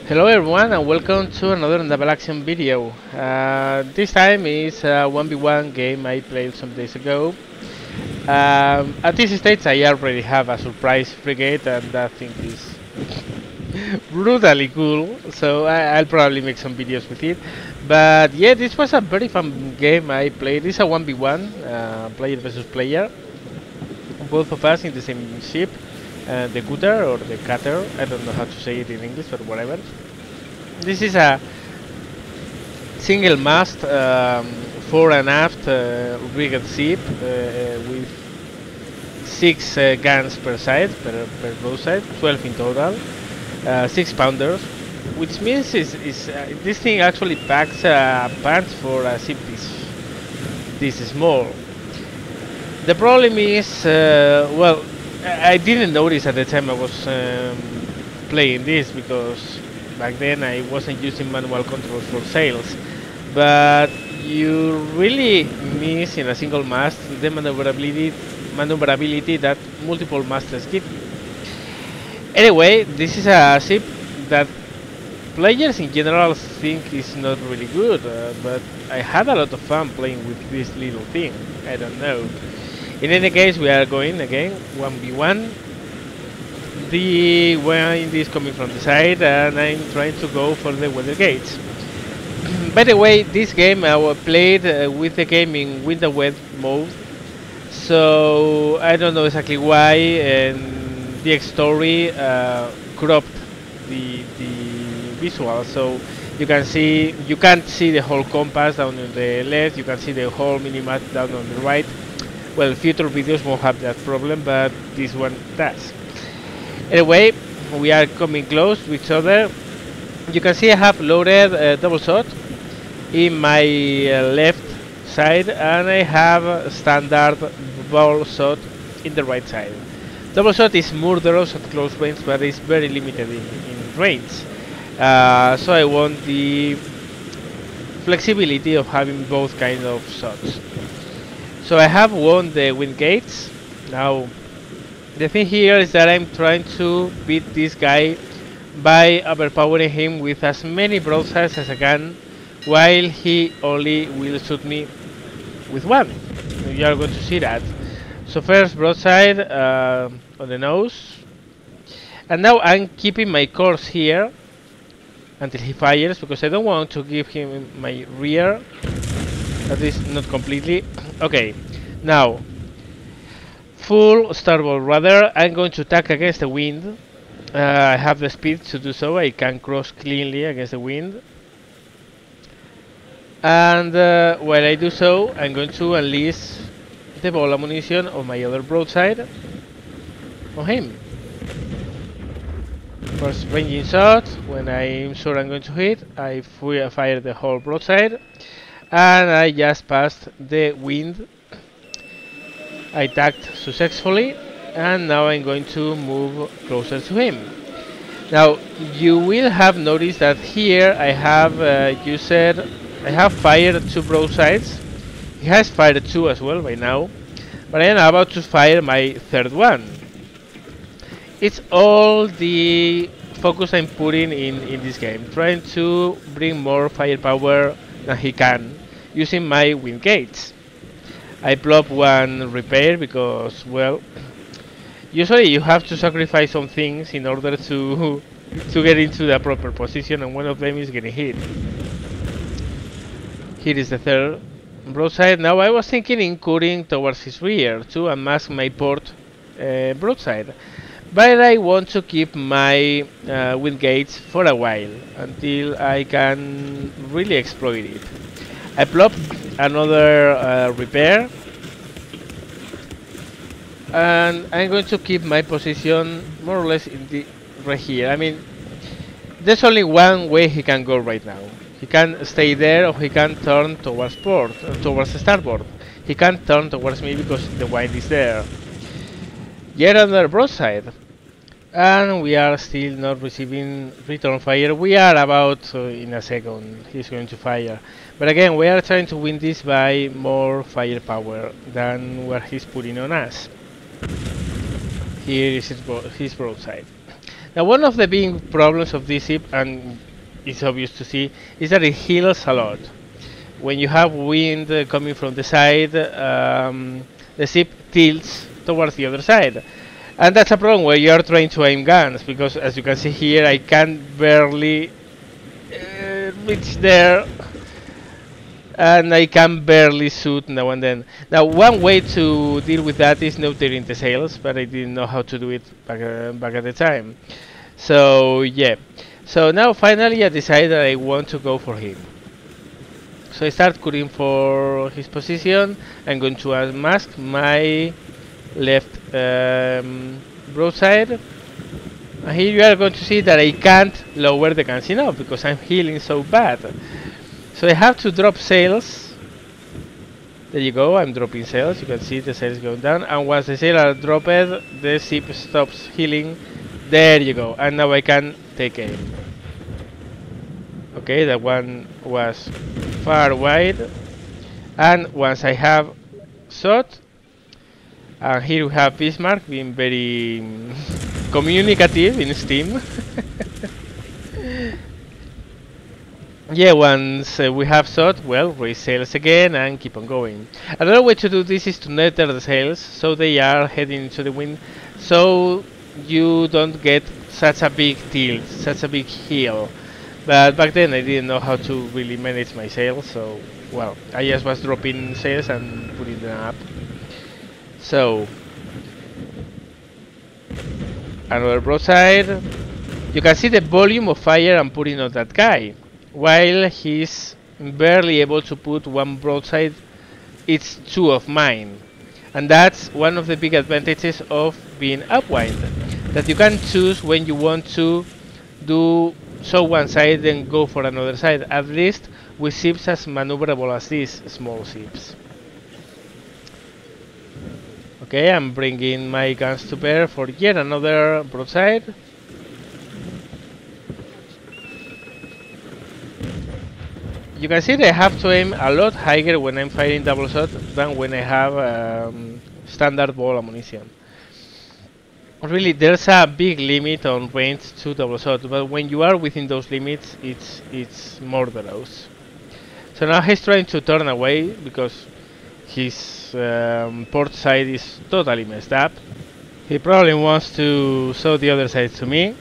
Hello everyone and welcome to another Naval Action video. This time is a 1v1 game I played some days ago. At this stage I already have a surprise frigate and that thing is brutally cool, so I'll probably make some videos with it. But yeah, this was a very fun game I played. It's a 1v1, player versus player. Both of us in the same ship. The cutter or the cutter, I don't know how to say it in English or whatever. This is a single mast fore and aft rigged ship with 6 guns per side, per broadside, 12 in total, 6 pounders, which means this thing actually packs pants for a ship this small. The problem is, well, I didn't notice at the time I was playing this because back then I wasn't using manual controls for sails, but you really miss in a single mast the maneuverability that multiple masters give you. Anyway, this is a ship that players in general think is not really good, but I had a lot of fun playing with this little thing. I don't know. In any case, we are going again 1v1. The wind is coming from the side and I'm trying to go for the weather gauge. By the way, this game I played with the game in winter wet mode, so I don't know exactly why, and the story cropped the visual, so you can't see the whole compass down on the left, you can see the whole minimap down on the right. Well, future videos won't have that problem, but this one does. Anyway, we are coming close to each other. You can see I have loaded double shot in my left side, and I have standard ball shot in the right side. Double shot is murderous at close range, but it's very limited in range. So I want the flexibility of having both kinds of shots. So I have won the wind gates. Now the thing here is that I'm trying to beat this guy by overpowering him with as many broadsides as I can, while he only will shoot me with one. You are going to see that. So first broadside on the nose, and now I'm keeping my course here until he fires because I don't want to give him my rear. At least not completely. Okay, now full starboard rudder. I'm going to attack against the wind. I have the speed to do so. I can cross cleanly against the wind. And while I do so, I'm going to unleash the ball ammunition of my other broadside on him. First ranging shot. When I'm sure I'm going to hit, I fire the whole broadside. And I just passed the wind. I tacked successfully, and now I'm going to move closer to him. Now you will have noticed that here I have fired 2 broadsides. He has fired 2 as well by now, but I am about to fire my third one. It's all the focus I'm putting in this game, trying to bring more firepower than he can using my wind gates. I plop 1 repair because, well, usually you have to sacrifice some things in order to get into the proper position, and one of them is getting hit. Here is the third broadside. Now I was thinking in cutting towards his rear to unmask my port broadside, but I want to keep my wind gates for a while until I can really exploit it. I plop another repair, and I'm going to keep my position more or less in the right here. I mean, there's only one way he can go right now. He can stay there, or he can turn towards port, towards starboard. He can't turn towards me because the wind is there. Yet another broadside, and we are still not receiving return fire. We are about in a second he's going to fire, but again we are trying to win this by more firepower than what he's putting on us. Here is his broadside. Now, one of the big problems of this ship, and it's obvious to see, is that it heals a lot. When you have wind coming from the side, the ship tilts towards the other side. And that's a problem where you are trying to aim guns, because as you can see here, I can barely reach there, and I can barely shoot now and then. Now, one way to deal with that is neutering the sails, but I didn't know how to do it back at the time. So yeah, so now finally I decided I want to go for him. So I start cutting for his position. I'm going to unmask my left broadside. And here you are going to see that I can't lower the guns enough because I'm healing so bad. So I have to drop sails. There you go, I'm dropping sails. You can see the sails going down. And once the sails are dropped, the ship stops healing. There you go. And now I can take aim. Okay, that one was far wide. And once I have shot, and here we have Bismarck being very communicative in Steam. Yeah, once we have shot, well, raise sails again and keep on going. Another way to do this is to netter the sails so they are heading into the wind, so you don't get such a big tilt, such a big heel. But back then I didn't know how to really manage my sails, so well, I just was dropping sails and putting them up. So another broadside. You can see the volume of fire I'm putting on that guy. While he's barely able to put one broadside, it's two of mine. And that's one of the big advantages of being upwind, that you can choose when you want to do so one side and go for another side, at least with ships as maneuverable as these small ships. Okay, I'm bringing my guns to bear for yet another broadside. You can see that I have to aim a lot higher when I'm firing double shot than when I have standard ball ammunition. Really, there's a big limit on range to double shot, but when you are within those limits, it's murderous. So now he's trying to turn away because his port side is totally messed up. He probably wants to show the other side to me,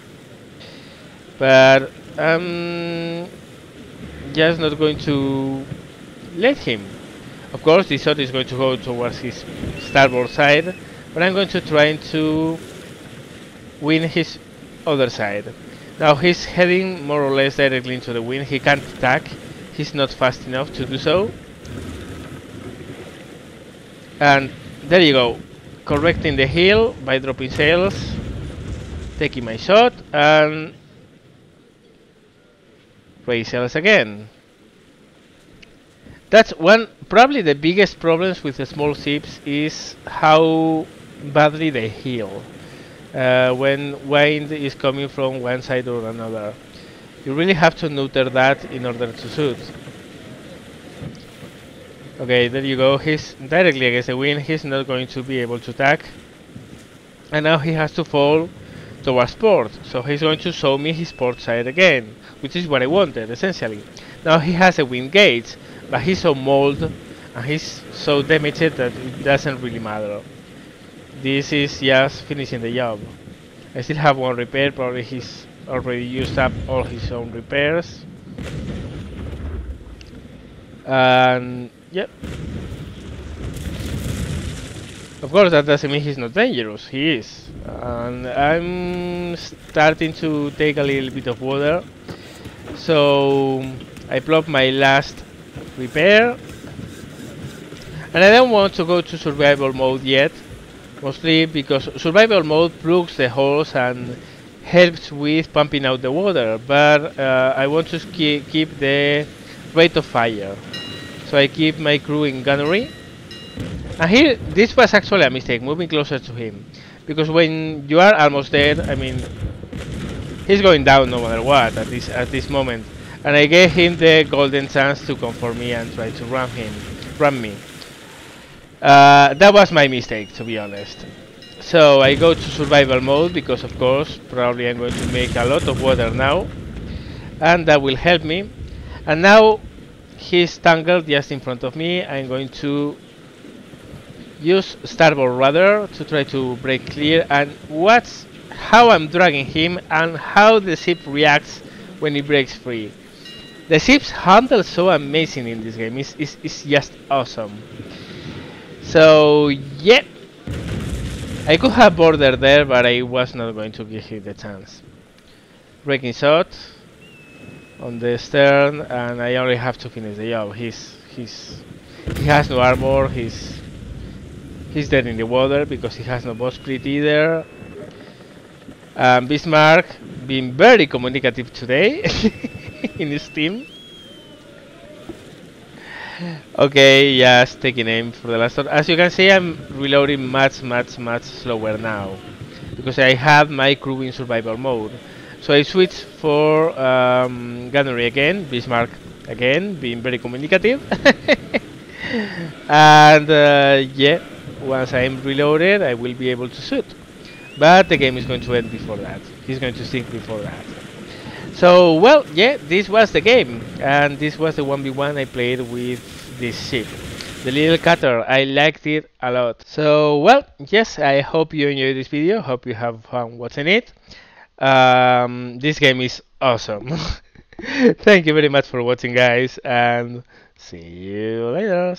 but just not going to let him. Of course, this shot is going to go towards his starboard side, but I'm going to try to win his other side. Now he's heading more or less directly into the wind. He can't attack. He's not fast enough to do so. And there you go, correcting the heel by dropping sails, taking my shot, and raise sails again. That's probably the biggest problems with the small ships is how badly they heel when wind is coming from one side or another. You really have to neuter that in order to shoot. Okay, there you go. He's directly against the wind. He's not going to be able to attack. And now he has to fall towards port. So he's going to show me his port side again, which is what I wanted, essentially. Now he has a wind gauge, but he's so mauled and he's so damaged that it doesn't really matter. This is just finishing the job. I still have one repair. Probably he's already used up all his own repairs. And yep. Of course, that doesn't mean he's not dangerous. He is. And I'm starting to take a little bit of water. So I plop my last repair. And I don't want to go to survival mode yet. Mostly because survival mode plugs the holes and helps with pumping out the water. But I want to keep the rate of fire. So I keep my crew in gunnery. And here, this was actually a mistake, moving closer to him. Because when you are almost dead, I mean, he's going down no matter what at this moment. And I gave him the golden chance to come for me and try to ram me. That was my mistake, to be honest. So I go to survival mode because of course probably I'm going to make a lot of water now, and that will help me. And now he's tangled just in front of me. I'm going to use starboard rudder to try to break clear, and watch how I'm dragging him and how the ship reacts when he breaks free. The ship's handle is so amazing in this game. It's just awesome. So yeah, I could have bordered there, but I was not going to give him the chance. Breaking shot on the stern, and I only have to finish the job. He has no armor. He's dead in the water because he has no bowsprit either. Bismarck being very communicative today in his team. Okay, just taking aim for the last shot. As you can see, I'm reloading much slower now because I have my crew in survival mode. So I switch for gunnery again, Bismarck again, being very communicative. And yeah, once I'm reloaded, I will be able to shoot. But the game is going to end before that. He's going to sink before that. So, well, yeah, this was the game. And this was the 1v1 I played with this ship. The little cutter, I liked it a lot. So, well, yes, I hope you enjoyed this video. Hope you have fun watching it. This game is awesome. Thank you very much for watching, guys, and see you later.